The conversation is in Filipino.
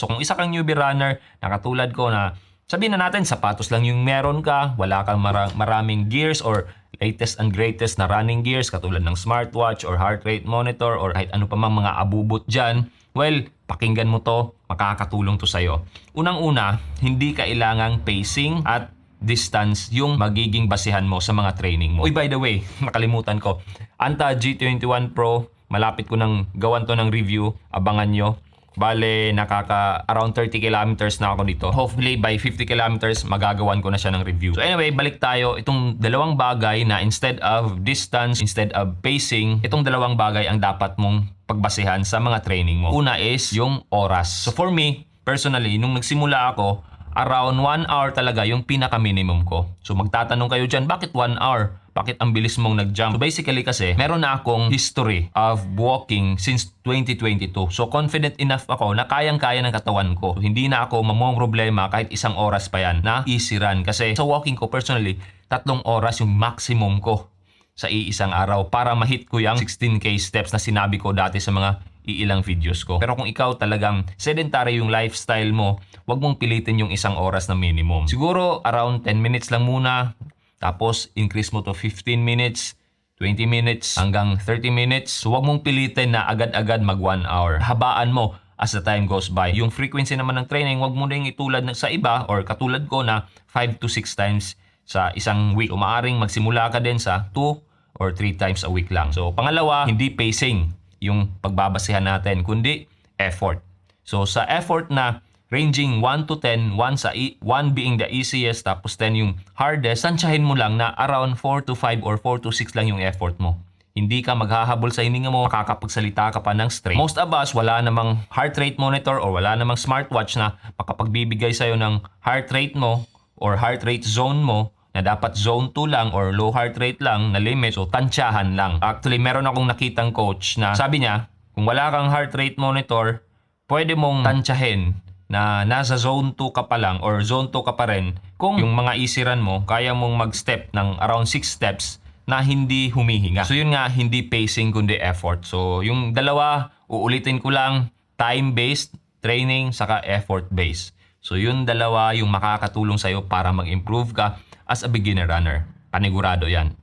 So kung isa kang newbie runner na katulad ko na sabihin na natin sapatos lang yung meron ka, wala kang maraming gears or latest and greatest na running gears katulad ng smartwatch or heart rate monitor or kahit ano pa mang mga abubot dyan, well, pakinggan mo to, makakatulong to sa'yo. Unang-una, hindi kailangang pacing at distance yung magiging basihan mo sa mga training mo. Uy, by the way, nakalimutan ko. Anta G21 Pro, malapit ko nang gawan to ng review. Abangan nyo. Bale, around 30 kilometers na ako dito. Hopefully, by 50 kilometers, magagawan ko na siya ng review. So anyway, balik tayo. Itong dalawang bagay na instead of distance, instead of pacing, itong dalawang bagay ang dapat mong pagbasihan sa mga training mo. Una is yung oras. So for me, personally, nung nagsimula ako, around 1 hour talaga yung pinaka-minimum ko. So magtatanong kayo dyan, bakit 1 hour? Bakit ang bilis mong nag-jump? So basically kasi, meron na akong history of walking since 2022. So confident enough ako na kayang-kaya ng katawan ko. So, hindi na ako problema kahit isang oras pa yan na easy run. Kasi sa walking ko personally, 3 oras yung maximum ko sa iisang araw para ma-hit ko yung 16K steps na sinabi ko dati sa mga iilang videos ko. Pero kung ikaw talagang sedentary yung lifestyle mo, wag mong pilitin yung isang oras na minimum. Siguro around 10 minutes lang muna, tapos increase mo to 15 minutes, 20 minutes, hanggang 30 minutes. So wag mong pilitin na agad-agad mag 1 hour. Habaan mo as the time goes by. Yung frequency naman ng training, wag mo na yung itulad sa iba or katulad ko na 5 to 6 times sa isang week. So maaring magsimula ka din sa 2 or 3 times a week lang. So pangalawa, hindi pacing yung pagbabasehan natin, kundi effort. So sa effort na ranging 1 to 10, 1 being the easiest, tapos 10 yung hardest, tansyahin mo lang na around 4 to 5 or 4 to 6 lang yung effort mo. Hindi ka maghahabol sa hininga mo, makakapagsalita ka pa ng straight. Most of us, wala namang heart rate monitor or wala namang smartwatch na makapagbibigay sa'yo ng heart rate mo or heart rate zone mo na dapat zone 2 lang or low heart rate lang na limit, so tansyahan lang. Actually, meron akong nakitang coach na sabi niya, kung wala kang heart rate monitor, pwede mong tansyahin na nasa zone 2 ka pa lang or zone 2 ka pa rin kung yung mga easy run mo, kaya mong mag-step ng around 6 steps na hindi humihinga. So yun nga, hindi pacing kundi effort. So yung dalawa, uulitin ko lang, time-based training saka effort-based. So yun dalawa yung makakatulong sa'yo para mag-improve ka as a beginner runner. Panigurado yan.